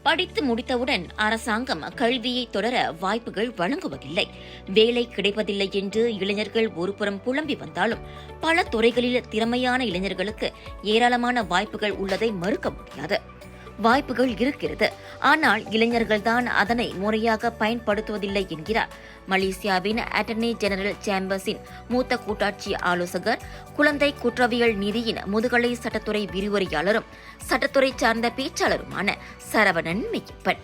படித்து முடித்தவுடன் அரசாங்கம் கல்வியை தொடர வாய்ப்புகள் வழங்குவதில்லை, வேலை கிடைப்பதில்லை என்று இளைஞர்கள் ஒருபுறம் புலம்பி வந்தாலும் பல துறைகளில் திறமையான இளைஞர்களுக்கு ஏராளமான வாய்ப்புகள் உள்ளதை மறுக்க முடியாது. வாய்ப்புகள் இருக்கிறது, ஆனால் இளைஞர்கள்தான் அதனை முறையாக பயன்படுத்துவதில்லை என்கிறார் மலேசியாவின் அட்டர்னி ஜெனரல் சேம்பர்ஸின் மூத்த கூட்டாட்சி ஆலோசகர், குழந்தை குற்றவியல் நீதியின் முதுகலை சட்டத்துறை விரிவுரையாளரும் சட்டத்துறை சார்ந்த பேச்சாளருமான சரவணன் மெய்யப்பன்.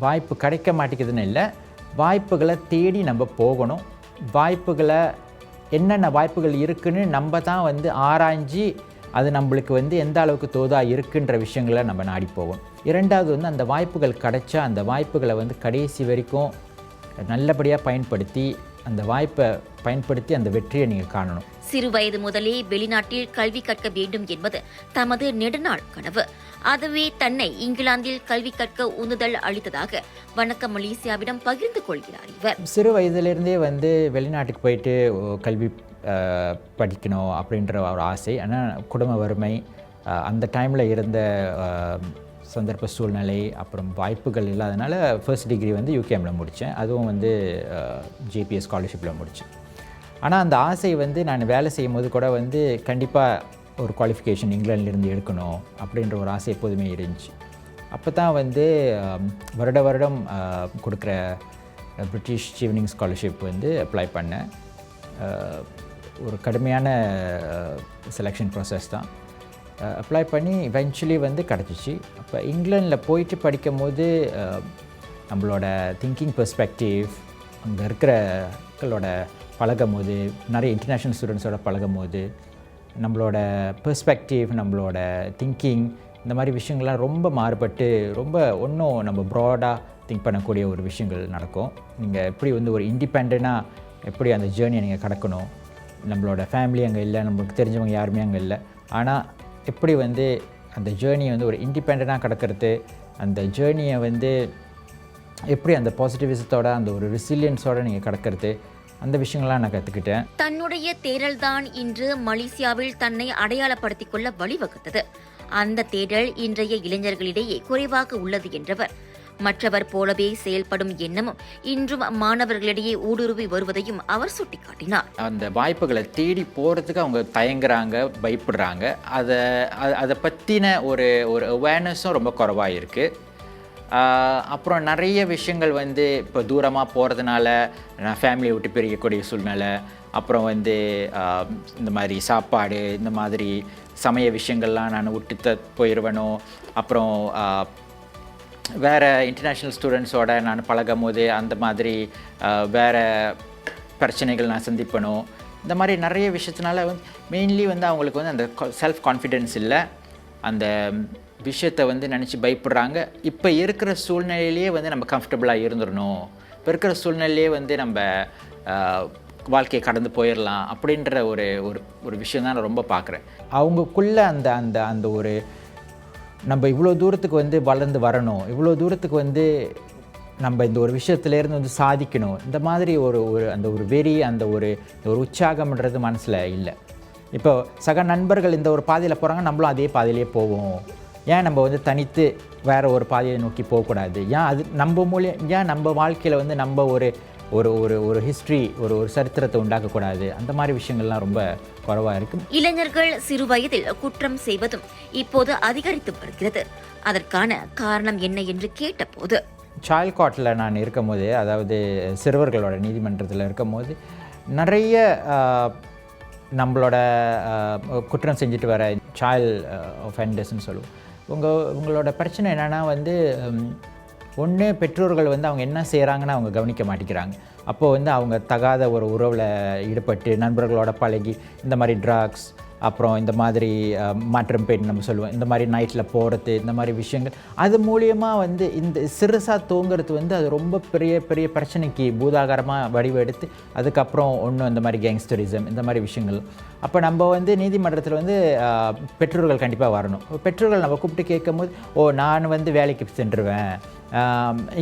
வாய்ப்பு கிடைக்க மாட்டேங்குதுன்னு இல்லை, வாய்ப்புகளை தேடி நம்ம போகணும். வாய்ப்புகளை என்னென்ன வாய்ப்புகள் இருக்குன்னு நம்ம தான் ஆராய்ஞ்சி அது நம்மளுக்கு எந்த அளவுக்கு தோதாக இருக்குன்ற விஷயங்களை நம்ம நாடி போவோம். இரண்டாவது அந்த வாய்ப்புகள் கிடைச்சா அந்த வாய்ப்புகளை கடைசி வரைக்கும் நல்லபடியாக பயன்படுத்தி அந்த வாய்ப்பை பயன்படுத்தி அந்த வெற்றியை நீங்கள் காணணும். சிறுவயது முதலே வெளிநாட்டில் கல்வி கற்க வேண்டும் என்பது தமது நெடுநாள் கனவு. அதுவே தன்னை இங்கிலாந்தில் கல்வி கற்க உந்துதல் அளித்ததாக வணக்கம் மலேசியாவிடம் பகிர்ந்து கொள்கிறார் இவர். சிறு வயதிலிருந்தே வெளிநாட்டுக்கு போயிட்டு கல்வி படிக்கணும் அப்படின்ற ஒரு ஆசை. ஆனால் குடும்ப வறுமை, அந்த டைமில் இருந்த சந்தர்ப்ப சூழ்நிலை, அப்புறம் வாய்ப்புகள் இல்லாதனால ஃபர்ஸ்ட் டிகிரி யூகேமில் முடித்தேன். அதுவும் ஜேபிஎஸ் ஸ்காலர்ஷிப்பில் முடித்தேன். ஆனால் அந்த ஆசை நான் வேலை செய்யும் போது கூட கண்டிப்பாக ஒரு குவாலிஃபிகேஷன் இங்கிலாந்துலேருந்து எடுக்கணும் அப்படின்ற ஒரு ஆசை எப்போதுமே இருந்துச்சு. அப்போ தான் வருடம் கொடுக்குற பிரிட்டிஷ் சீவனிங் ஸ்காலர்ஷிப் அப்ளை பண்ணேன். ஒரு கடுமையான செலெக்ஷன் ப்ராசஸ் தான். அப்ளை பண்ணி இவென்ச்சுவலி கிடச்சிச்சு. அப்போ இங்கிலாந்தில் போயிட்டு படிக்கும் போது நம்மளோட திங்கிங் பெர்ஸ்பெக்டிவ், அங்கே இருக்கிற பழகும் போது, நிறைய இன்டர்நேஷ்னல் ஸ்டூடெண்ட்ஸோட பழகும் போது நம்மளோட பெர்ஸ்பெக்டிவ், நம்மளோட திங்கிங், இந்த மாதிரி விஷயங்கள்லாம் ரொம்ப மாறுபட்டு ரொம்ப இன்னும் நம்ம ப்ராடாக திங்க் பண்ணக்கூடிய ஒரு விஷயங்கள் நடக்கும். நீங்கள் எப்படி ஒரு இண்டிபெண்ட்டாக எப்படி அந்த ஜேர்னியை நீங்கள் கடக்கணும். நம்மளோட ஃபேமிலி அங்கே இல்லை, நம்மளுக்கு தெரிஞ்சவங்க யாருமே அங்கே இல்லை. ஆனால் எப்படி அந்த ஜேர்னியை ஒரு இண்டிபெண்ட்டாக கடக்கிறது, அந்த ஜேர்னியை எப்படி அந்த பாசிட்டிவிசத்தோட அந்த ஒரு ரெசிலியன்ஸோடு நீங்கள் கடக்கிறது, அந்த விஷயங்கள்லாம் நான் கற்றுக்கிட்டேன். தன்னுடைய தேடல்தான் இன்று மலேசியாவில் தன்னை அடையாளப்படுத்திக் கொள்ள வழிவகுத்தது. அந்த தேடல் இன்றைய இளைஞர்களிடையே குறைவாக உள்ளது என்றவர், மற்றவர் போலவே செயல்படும் எண்ணமும் இன்றும் மாணவர்களிடையே ஊடுருவி வருவதையும் அவர் சுட்டிக்காட்டினார். அந்த வாய்ப்புகளை தேடி போகிறதுக்கு அவங்க தயங்குறாங்க, பயப்படுறாங்க. அதை பற்றின ஒரு அவேர்னஸும் ரொம்ப குறைவாக இருக்குது. அப்புறம் நிறைய விஷயங்கள் இப்போ தூரமாக போகிறதுனால நான் ஃபேமிலியை விட்டு பிரிக்கக்கூடிய சூழ்நிலை, அப்புறம் இந்த மாதிரி சாப்பாடு, இந்த மாதிரி சமய விஷயங்கள்லாம் நான் விட்டு போயிடுவேனோ, அப்புறம் வேறு இன்டர்நேஷ்னல் ஸ்டூடெண்ட்ஸோடு நான் பழகும் போது அந்த மாதிரி வேறு பிரச்சனைகள் நான் சந்திப்பணும். இந்த மாதிரி நிறைய விஷயத்தினால மெயின்லி அவங்களுக்கு அந்த செல்ஃப் கான்ஃபிடென்ஸ் இல்லை, அந்த விஷயத்தை நினச்சி பயப்படுறாங்க. இப்போ இருக்கிற சூழ்நிலையிலேயே நம்ம கம்ஃபர்டபுளாக இருந்துடணும், இப்போ இருக்கிற சூழ்நிலையிலே நம்ம வாழ்க்கையை கடந்து போயிடலாம் அப்படின்ற ஒரு விஷயம் தான் நான் ரொம்ப பார்க்குறேன். அவங்களுக்குள்ளே அந்த அந்த அந்த ஒரு நம்ம இவ்வளோ தூரத்துக்கு வளர்ந்து வரணும், இவ்வளோ தூரத்துக்கு நம்ம இந்த ஒரு விஷயத்துலேருந்து சாதிக்கணும், இந்த மாதிரி ஒரு அந்த ஒரு வெறி, அந்த ஒரு உற்சாகம்ன்றது மனசில் இல்லை. இப்போ சக நண்பர்கள் இந்த ஒரு பாதையில் போகிறாங்க, நம்மளும் அதே பாதையிலே போவோம். ஏன் நம்ம தனித்து வேறு ஒரு பாதையை நோக்கி போகக்கூடாது? ஏன் அது நம்ம மூலியம், ஏன் நம்ம வாழ்க்கையில் நம்ம ஒரு ஒரு ஒரு ஒரு ஹிஸ்ட்ரி, ஒரு சரித்திரத்தை உண்டாக்கக்கூடாது? அந்த மாதிரி விஷயங்கள்லாம் ரொம்ப குறைவாக இருக்கும். இளைஞர்கள் சிறு வயதில் குற்றம் செய்வதும் இப்போது அதிகரித்து வருகிறது. அதற்கான காரணம் என்ன என்று கேட்டபோது, சைல்ட் கோர்ட்டில் நான் இருக்கும் போது, அதாவது சிறுவர்களோட நீதிமன்றத்தில் இருக்கும் போது நிறைய நம்மளோட குற்றம் செஞ்சுட்டு வர சைல்ட் ஒஃபெண்டர்ஸ்ன்னு சொல்லுவோம். உங்களோட பிரச்சனை என்னென்னா ஒன்று பெற்றோர்கள் அவங்க என்ன செய்கிறாங்கன்னு அவங்க கவனிக்க மாட்டேங்கிறாங்க. அப்போது அவங்க தகாத ஒரு உறவில் ஈடுபட்டு நண்பர்களோட பழகி இந்த மாதிரி ட்ரக்ஸ், அப்புறம் இந்த மாதிரி மாற்றம் பெண் நம்ம சொல்லுவோம், இந்த மாதிரி நைட்டில் போகிறது, இந்த மாதிரி விஷயங்கள், அது மூலியமாக இந்த சிறுசாக தூங்குறது அது ரொம்ப பெரிய பெரிய பிரச்சனைக்கு பூதாகாரமாக வடிவெடுத்து அதுக்கப்புறம் ஒன்றும் இந்த மாதிரி கேங்ஸ்டரிசம், இந்த மாதிரி விஷயங்கள். அப்போ நம்ம நீதிமன்றத்தில் பெற்றோர்கள் கண்டிப்பாக வரணும். பெற்றோர்கள் நம்ம கூப்பிட்டு கேட்கும் போது, நான் வேலைக்கு சென்றுவேன்,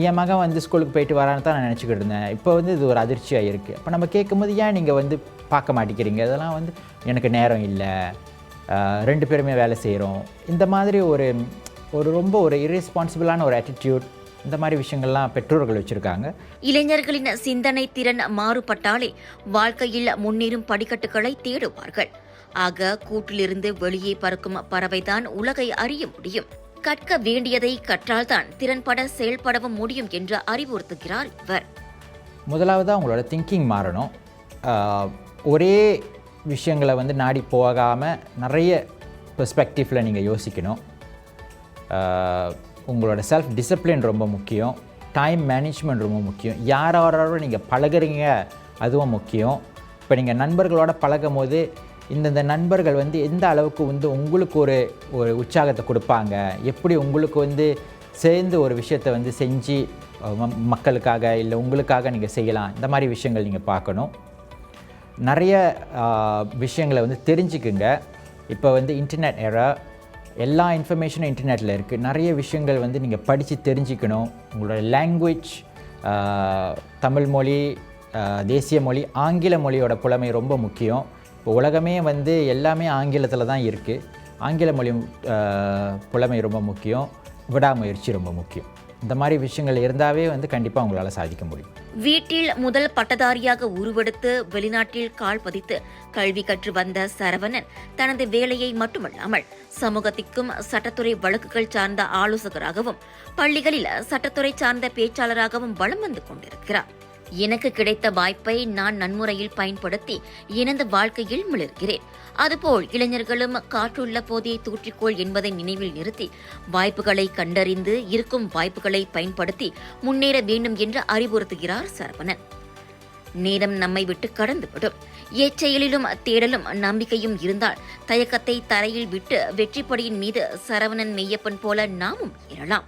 என் மகன் வந்து ஸ்கூலுக்கு போயிட்டு வரான்னு தான் நான் நினச்சிக்கிட்டு இருந்தேன். இப்போ வந்து இது ஒரு அதிர்ச்சியாக இருக்குது. அப்போ நம்ம கேட்கும்போது ஏன் நீங்கள் வந்து பார்க்க மாட்டேங்கிறீங்க, இதெல்லாம் வந்து எனக்கு நேரம் இல்லை, 2 பேருமே வேலை செய்கிறோம், இந்த மாதிரி ஒரு ரொம்ப ஒரு இர்ரெஸ்பான்சிபிளான ஒரு ஆட்டிடியூட், இந்த மாதிரி விஷயங்கள்லாம் பெற்றோர்கள் வச்சுருக்காங்க. இளைஞர்களின் சிந்தனை திறன் மாறுபட்டாலே வாழ்க்கையில் முன்னேறும் படிக்கட்டுகளை தேடுவார்கள். ஆக கூட்டிலிருந்து வெளியே பறக்கும் பறவைதான் உலகை அறிய முடியும். கற்க வேண்டியதை கற்றால்தான் திறன்பட செயல்படவும் முடியும் என்று அறிவுறுத்துகிறார் இவர். முதலாவதாக உங்களோட திங்கிங் மாறணும். ஒரே விஷயங்களை வந்து நாடி போகாமல் நிறைய பெர்ஸ்பெக்டிவில் நீங்கள் யோசிக்கணும். உங்களோட செல்ஃப் டிசிப்ளின் ரொம்ப முக்கியம். டைம் மேனேஜ்மெண்ட் ரொம்ப முக்கியம். யாரோட நீங்கள் பழகுறீங்க அதுவும் முக்கியம். இப்போ நீங்கள் நண்பர்களோட பழகும் போது இந்த நண்பர்கள் வந்து எந்த அளவுக்கு வந்து உங்களுக்கு ஒரு உற்சாகத்தை கொடுப்பாங்க, எப்படி உங்களுக்கு வந்து சேர்ந்து ஒரு விஷயத்தை வந்து செஞ்சு மக்களுக்காக இல்லை உங்களுக்காக நீங்கள் செய்யலாம், இந்த மாதிரி விஷயங்கள் நீங்கள் பார்க்கணும். நிறைய விஷயங்களை வந்து தெரிஞ்சுக்குங்க. இப்போ வந்து இன்டர்நெட் எரா, எல்லா இன்ஃபர்மேஷனும் இன்டர்நெட்டில் இருக்குது. நிறைய விஷயங்கள் வந்து நீங்கள் படித்து தெரிஞ்சுக்கணும். உங்களோட லாங்குவேஜ், தமிழ் மொழி, தேசிய மொழி, ஆங்கில மொழியோட புலமை ரொம்ப முக்கியம். இப்போ உலகமே வந்து எல்லாமே ஆங்கிலத்தில் தான் இருக்குது. ஆங்கில மொழி புலமை ரொம்ப முக்கியம். விடாமுயற்சி ரொம்ப முக்கியம். இந்த மாதிரி விஷயங்கள் இருந்தாவே வந்து கண்டிப்பாக உங்களால் சாதிக்க முடியும். வீட்டில் முதல் பட்டதாரியாக உருவெடுத்து வெளிநாட்டில் கால் பதித்து கல்வி கற்று வந்த சரவணன் தனது வேலையை மட்டுமல்லாமல் சமூகத்திற்கும் சட்டத்துறை வழக்குகள் சார்ந்த ஆலோசகராகவும் பள்ளிகளில் சட்டத்துறை சார்ந்த பேச்சாளராகவும் வலம் வந்து கொண்டிருக்கிறார். எனக்கு கிடைத்த வாய்ப்பை நான் நன்முறையில் பயன்படுத்தி இணைந்த வாழ்க்கையில் மிளர்கிறேன். அதுபோல் இளைஞர்களும் காற்றுள்ள போதே தூற்றிக்கோள் என்பதை நினைவில் நிறுத்தி வாய்ப்புகளை கண்டறிந்து இருக்கும் வாய்ப்புகளை பயன்படுத்தி முன்னேற வேண்டும் என்று அறிவுறுத்துகிறார் சரவணன். நேரம் நம்மை விட்டு கடந்துவிடும். எச்செயலிலும் தேடலும் நம்பிக்கையும் இருந்தால் தயக்கத்தை தரையில் விட்டு வெற்றிப்படியின் மீது சரவணன் மெய்யப்பன் போல நாமும் ஏறலாம்.